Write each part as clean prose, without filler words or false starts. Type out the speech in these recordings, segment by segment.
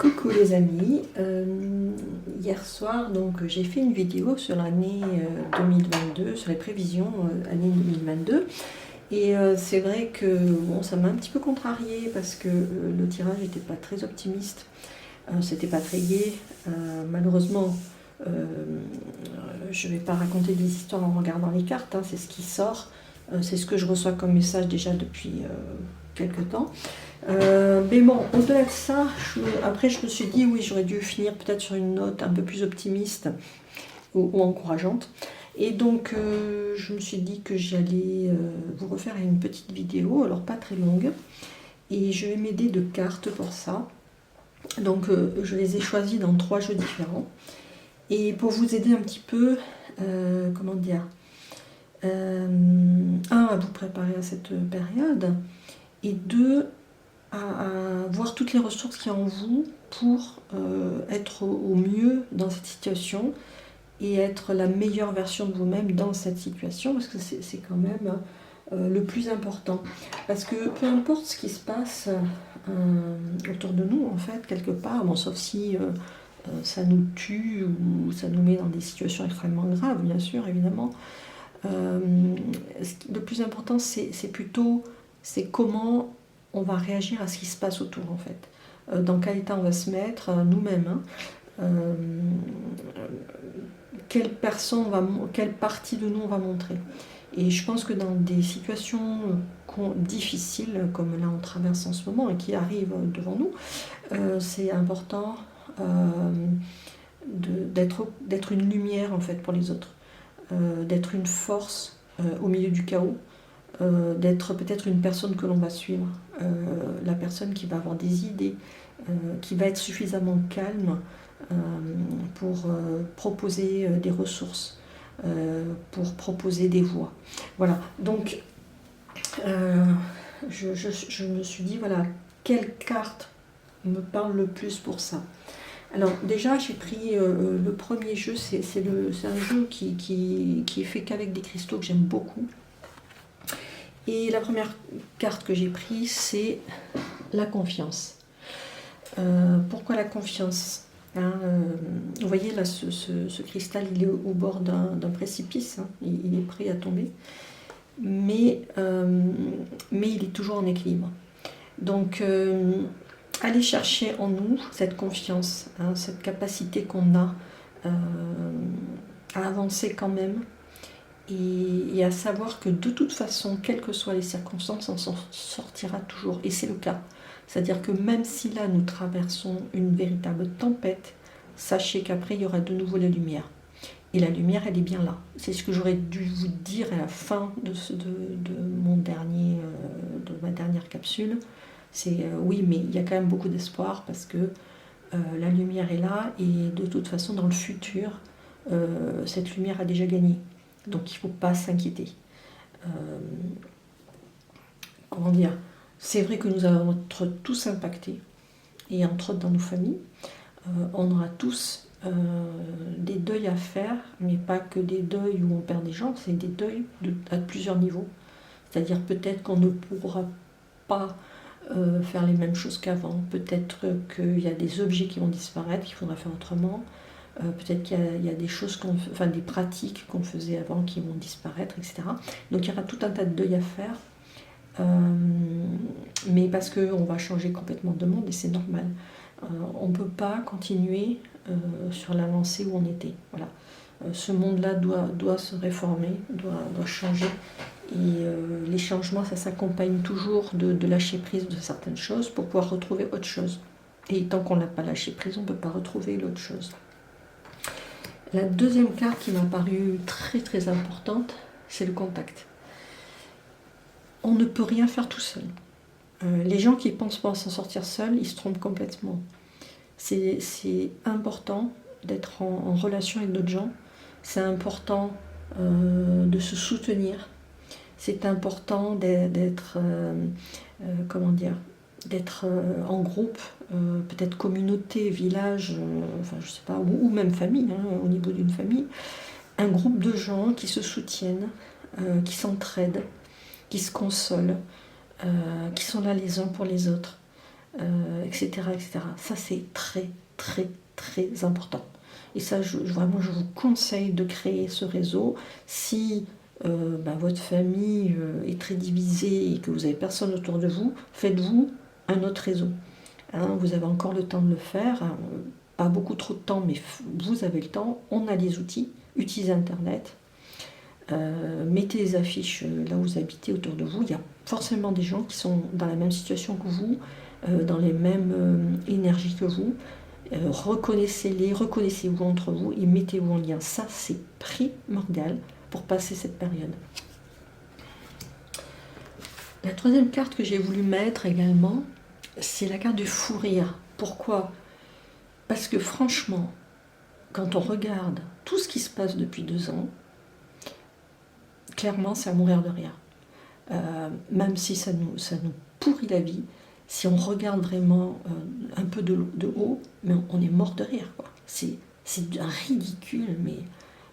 Coucou les amis, hier soir donc j'ai fait une vidéo sur l'année 2022, sur les prévisions année 2022 et c'est vrai que bon, ça m'a un petit peu contrariée parce que le tirage n'était pas très optimiste, c'était pas très gai, malheureusement je vais pas raconter des histoires en regardant les cartes, hein, c'est ce qui sort, c'est ce que je reçois comme message déjà depuis quelques temps. Mais bon, au-delà de ça, après je me suis dit oui, j'aurais dû finir peut-être sur une note un peu plus optimiste ou encourageante. Et donc je me suis dit que j'allais vous refaire une petite vidéo, alors pas très longue. Et je vais m'aider de cartes pour ça. Donc je les ai choisies dans 3 jeux différents. Et pour vous aider un petit peu, comment dire, à vous préparer à cette période, et 2, à voir toutes les ressources qu'il y a en vous pour être au mieux dans cette situation et être la meilleure version de vous-même dans cette situation, parce que c'est quand même le plus important. Parce que peu importe ce qui se passe autour de nous, en fait, quelque part, bon, sauf si ça nous tue ou ça nous met dans des situations extrêmement graves, bien sûr, évidemment. Le plus important, c'est plutôt comment on va réagir à ce qui se passe autour, en fait. Dans quel état on va se mettre, nous-mêmes. Hein. Quelle partie de nous on va montrer. Et je pense que dans des situations difficiles, comme là on traverse en ce moment et qui arrivent devant nous, c'est important d'être une lumière, en fait, pour les autres. D'être une force au milieu du chaos, d'être peut-être une personne que l'on va suivre, la personne qui va avoir des idées, qui va être suffisamment calme pour proposer des ressources, pour proposer des voies. Voilà, donc je me suis dit, voilà, quelle carte me parle le plus pour ça. Alors déjà j'ai pris le premier jeu, c'est un jeu qui est fait qu'avec des cristaux que j'aime beaucoup. Et la première carte que j'ai prise, c'est la confiance. Pourquoi la confiance, hein, vous voyez là, ce cristal, il est au bord d'un précipice, hein, il est prêt à tomber, mais il est toujours en équilibre. Donc aller chercher en nous cette confiance, hein, cette capacité qu'on a à avancer quand même, et à savoir que de toute façon, quelles que soient les circonstances, on s'en sortira toujours. Et c'est le cas. C'est-à-dire que même si là nous traversons une véritable tempête, sachez qu'après il y aura de nouveau la lumière. Et la lumière, elle est bien là. C'est ce que j'aurais dû vous dire à la fin de ma dernière capsule. C'est oui, mais il y a quand même beaucoup d'espoir parce que la lumière est là et de toute façon, dans le futur, cette lumière a déjà gagné. Donc il ne faut pas s'inquiéter. Comment dire ? C'est vrai que nous allons être tous impactés, et entre autres dans nos familles. On aura tous des deuils à faire, mais pas que des deuils où on perd des gens, c'est des deuils à plusieurs niveaux. C'est-à-dire peut-être qu'on ne pourra pas faire les mêmes choses qu'avant, peut-être qu'il y a des objets qui vont disparaître, qu'il faudra faire autrement. Peut-être qu'il y a des choses, des pratiques qu'on faisait avant qui vont disparaître, etc. Donc il y aura tout un tas de deuil à faire, mais parce qu'on va changer complètement de monde et c'est normal. On ne peut pas continuer sur la lancée où on était. Voilà. Ce monde-là doit se réformer, doit changer. Et les changements, ça s'accompagne toujours de lâcher prise de certaines choses pour pouvoir retrouver autre chose. Et tant qu'on n'a pas lâché prise, on ne peut pas retrouver l'autre chose. La deuxième carte qui m'a paru très très importante, c'est le contact. On ne peut rien faire tout seul. Les gens qui pensent pas s'en sortir seuls, ils se trompent complètement. C'est important d'être en relation avec d'autres gens. C'est important de se soutenir. C'est important d'être d'être en groupe, peut-être communauté, village, je sais pas, ou même famille, hein, au niveau d'une famille, un groupe de gens qui se soutiennent, qui s'entraident, qui se consolent, qui sont là les uns pour les autres. etc., etc. Ça, c'est très, très, très important. Et ça, vraiment, je vous conseille de créer ce réseau. Si votre famille est très divisée et que vous n'avez personne autour de vous, faites-vous un autre réseau. Hein, vous avez encore le temps de le faire. Hein, pas beaucoup trop de temps, mais vous avez le temps. On a les outils. Utilisez Internet. Mettez les affiches là où vous habitez autour de vous. Il y a forcément des gens qui sont dans la même situation que vous, dans les mêmes énergies que vous. Reconnaissez-les, reconnaissez-vous entre vous et mettez-vous en lien. Ça, c'est primordial pour passer cette période. La troisième carte que j'ai voulu mettre également, c'est la carte du fou rire. Pourquoi? Parce que franchement, quand on regarde tout ce qui se passe depuis 2 ans, clairement, c'est à mourir de rire. Même si ça nous pourrit la vie, si on regarde vraiment un peu de haut, mais on est mort de rire, quoi. C'est un ridicule,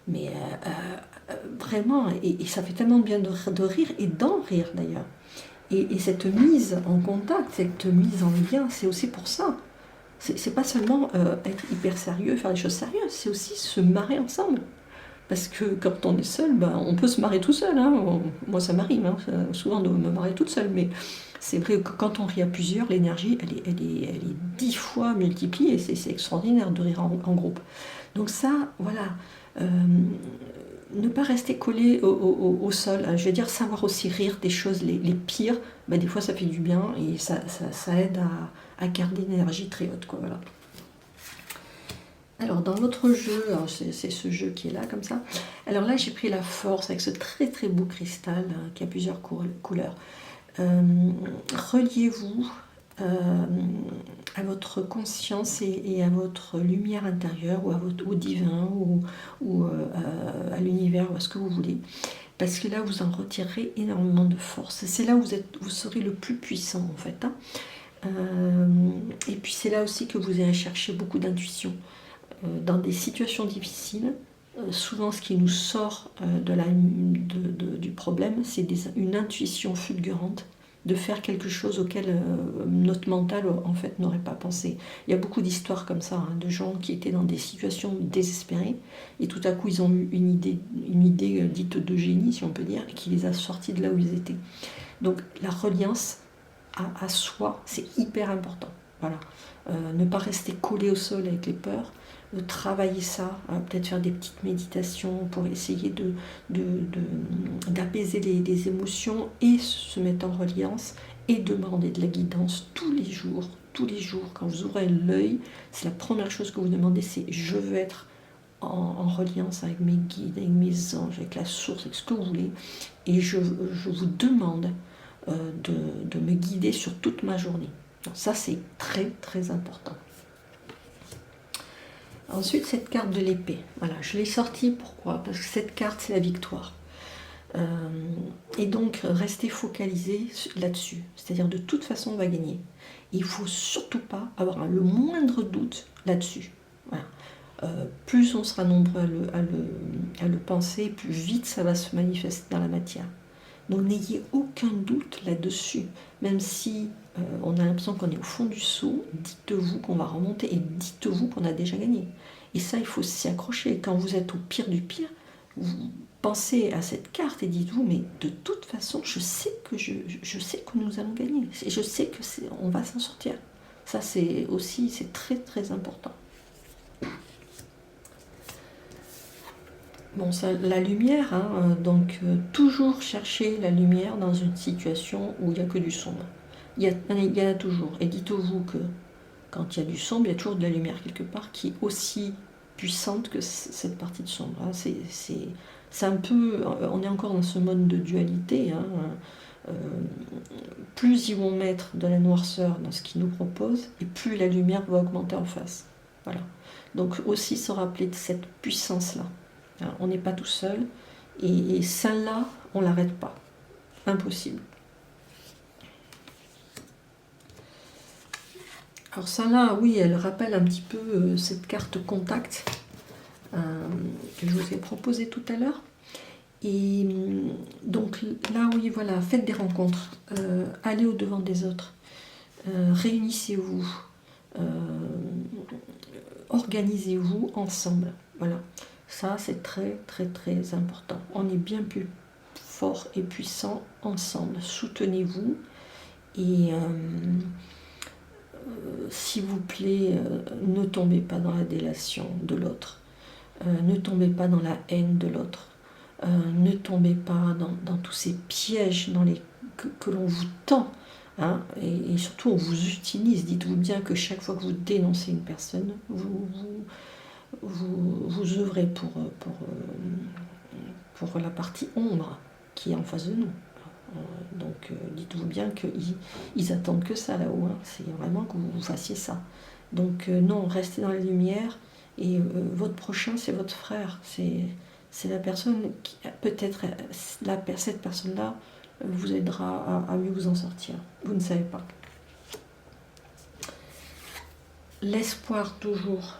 mais vraiment, et ça fait tellement bien de rire, et d'en rire d'ailleurs. Et cette mise en contact, cette mise en lien, c'est aussi pour ça. C'est pas seulement être hyper sérieux, faire des choses sérieuses, c'est aussi se marrer ensemble. Parce que quand on est seul, on peut se marrer tout seul. Hein. Moi, ça m'arrive souvent de me marrer toute seule, mais c'est vrai que quand on rit à plusieurs, l'énergie, elle est 10 fois multipliée, et c'est extraordinaire de rire en groupe. Donc ça, voilà, ne pas rester collé au sol, je veux dire, savoir aussi rire des choses les pires, des fois ça fait du bien, et ça aide à garder une énergie très haute, quoi, voilà. Alors dans l'autre jeu, c'est ce jeu qui est là comme ça. Alors là j'ai pris la force avec ce très très beau cristal qui a plusieurs couleurs. Reliez-vous à votre conscience et à votre lumière intérieure, ou au divin, ou à l'univers, ou à ce que vous voulez. Parce que là vous en retirerez énormément de force. C'est là où vous serez le plus puissant en fait. Hein. Et puis c'est là aussi que vous irez chercher beaucoup d'intuition. Dans des situations difficiles, souvent ce qui nous sort du problème, c'est une intuition fulgurante de faire quelque chose auquel notre mental en fait n'aurait pas pensé. Il y a beaucoup d'histoires comme ça, de gens qui étaient dans des situations désespérées et tout à coup ils ont eu une idée dite de génie, si on peut dire, qui les a sortis de là où ils étaient. Donc la reliance à soi, c'est hyper important. Voilà. Ne pas rester collé au sol avec les peurs, de travailler ça, peut-être faire des petites méditations pour essayer d'apaiser les émotions et se mettre en reliance et demander de la guidance tous les jours, quand vous ouvrez l'œil, c'est la première chose que vous demandez, c'est je veux être en reliance avec mes guides, avec mes anges, avec la source, avec ce que vous voulez, et je vous demande de me guider sur toute ma journée. Donc ça c'est très très important. Ensuite, cette carte de l'épée. Voilà, je l'ai sortie, pourquoi? Parce que cette carte, c'est la victoire. Et donc, restez focalisé là-dessus. C'est-à-dire, de toute façon, on va gagner. Il ne faut surtout pas avoir le moindre doute là-dessus. Voilà. Plus on sera nombreux à le penser, plus vite ça va se manifester dans la matière. Donc, n'ayez aucun doute là-dessus. Même si on a l'impression qu'on est au fond du seau, dites-vous qu'on va remonter et dites-vous qu'on a déjà gagné. Et ça, il faut s'y accrocher. Quand vous êtes au pire du pire, vous pensez à cette carte et dites-vous, mais de toute façon, je sais que nous allons gagner. Je sais on va s'en sortir. Ça, c'est très très important. Bon, ça, la lumière, donc toujours chercher la lumière dans une situation où il n'y a que du sombre. Il y en a toujours. Et dites-vous que quand il y a du sombre, il y a toujours de la lumière quelque part qui est aussi puissante que cette partie de sombre. C'est un peu, on est encore dans ce mode de dualité. Plus ils vont mettre de la noirceur dans ce qu'ils nous proposent, et plus la lumière va augmenter en face. Voilà. Donc aussi se rappeler de cette puissance-là. On n'est pas tout seul, et celle-là, on ne l'arrête pas. Impossible. Alors celle-là, oui, elle rappelle un petit peu cette carte contact que je vous ai proposée tout à l'heure. Et donc là, oui, voilà, faites des rencontres, allez au-devant des autres. réunissez-vous, organisez-vous ensemble. Voilà, ça c'est très très très important. On est bien plus fort et puissant ensemble. Soutenez-vous et s'il vous plaît, ne tombez pas dans la délation de l'autre. Ne tombez pas dans la haine de l'autre. Ne tombez pas dans tous ces pièges que l'on vous tend. Hein, et surtout, on vous utilise. Dites-vous bien que chaque fois que vous dénoncez une personne, vous œuvrez pour la partie ombre qui est en face de nous. Donc dites-vous bien qu'ils attendent que ça là-haut. Hein. C'est vraiment que vous fassiez ça. Donc non, restez dans la lumière. Et votre prochain, c'est votre frère. C'est la personne qui, peut-être, cette personne-là vous aidera à mieux vous en sortir. Vous ne savez pas. L'espoir toujours,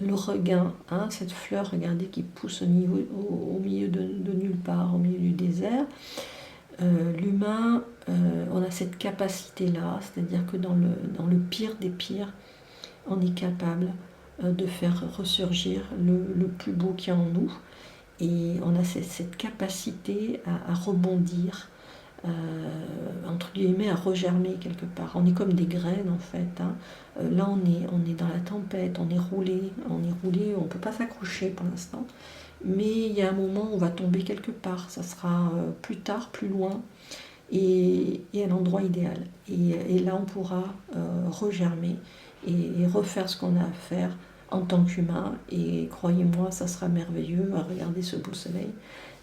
le regain, hein, cette fleur, regardez, qui pousse au milieu de nulle part, au milieu du désert. L'humain, on a cette capacité-là, c'est-à-dire que dans le pire des pires, on est capable de faire ressurgir le plus beau qu'il y a en nous. Et on a cette capacité à rebondir, entre guillemets, à regermer quelque part. On est comme des graines en fait. Hein. Là on est dans la tempête, on est roulé, on ne peut pas s'accrocher pour l'instant. Mais il y a un moment où on va tomber quelque part, ça sera plus tard, plus loin, et à l'endroit idéal. Et là on pourra regermer et refaire ce qu'on a à faire en tant qu'humain, et croyez-moi, ça sera merveilleux à regarder ce beau soleil,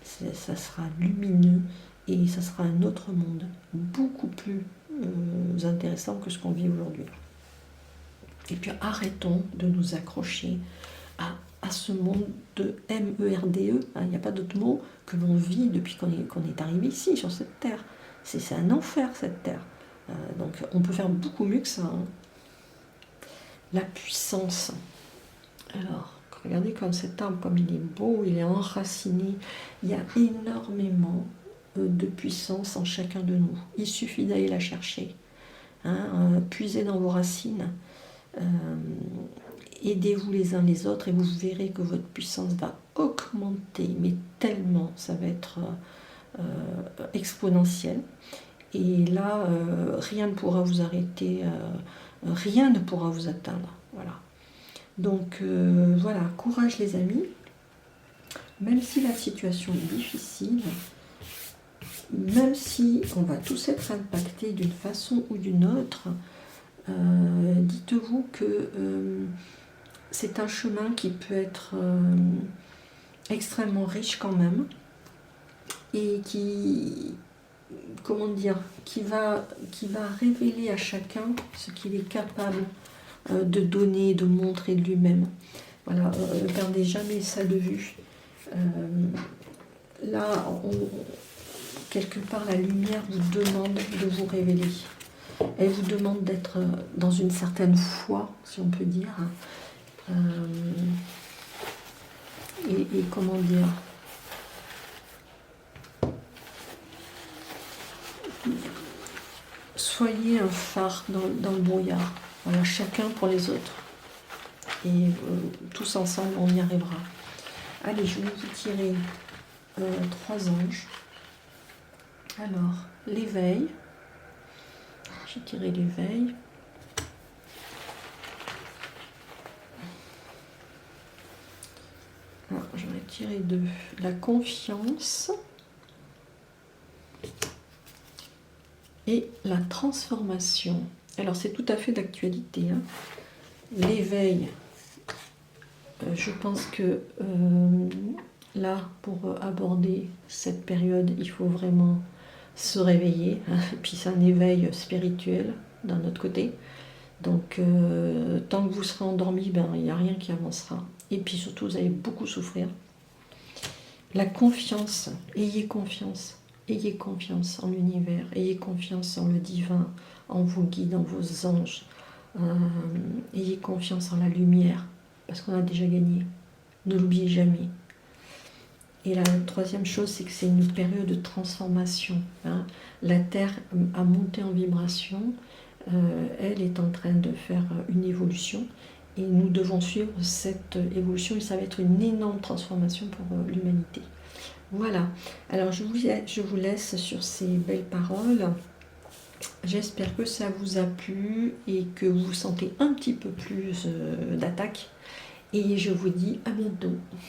ça sera lumineux, et ça sera un autre monde, beaucoup plus intéressant que ce qu'on vit aujourd'hui. Et puis arrêtons de nous accrocher à ce monde de MERDE, hein, il n'y a pas d'autre mot, que l'on vit depuis qu'on est arrivé ici, sur cette terre. C'est un enfer, cette terre. Donc on peut faire beaucoup mieux que ça. Hein. La puissance. Alors, regardez comme cet arbre, comme il est beau, il est enraciné. Il y a énormément de puissance en chacun de nous. Il suffit d'aller la chercher. Hein, puisez dans vos racines. Aidez-vous les uns les autres et vous verrez que votre puissance va augmenter, mais tellement, ça va être exponentiel. Et là, rien ne pourra vous arrêter, rien ne pourra vous atteindre. Voilà. Donc voilà, courage les amis, même si la situation est difficile, même si on va tous être impactés d'une façon ou d'une autre, dites-vous que c'est un chemin qui peut être extrêmement riche quand même, et qui, comment dire, qui va révéler à chacun ce qu'il est capable de donner, de montrer de lui-même. Voilà, ne perdez jamais ça de vue. Là, quelque part, la lumière vous demande de vous révéler. Elle vous demande d'être dans une certaine foi, si on peut dire. Et comment dire, soyez un phare dans le brouillard. Voilà, chacun pour les autres. Et tous ensemble, on y arrivera. Allez, je vais vous tirer 3 anges. Alors, l'éveil. J'ai tiré l'éveil. Alors, j'en ai tiré 2. La confiance. Et la transformation. Alors, c'est tout à fait d'actualité. Hein. L'éveil, je pense que là, pour aborder cette période, il faut vraiment se réveiller. Hein. Et puis, c'est un éveil spirituel d'un autre côté. Donc, tant que vous serez endormi, ben, il n'y a rien qui avancera. Et puis, surtout, vous allez beaucoup souffrir. La confiance, ayez confiance. Ayez confiance en l'univers, ayez confiance en le divin, en vos guides, en vos anges. Ayez confiance en la lumière, parce qu'on a déjà gagné. Ne l'oubliez jamais. Et la troisième chose, c'est que c'est une période de transformation. Hein. La Terre a monté en vibration. elle est en train de faire une évolution et nous devons suivre cette évolution et ça va être une énorme transformation pour l'humanité. Voilà, alors je vous laisse sur ces belles paroles. J'espère que ça vous a plu et que vous sentez un petit peu plus d'attaque. Et je vous dis à bientôt.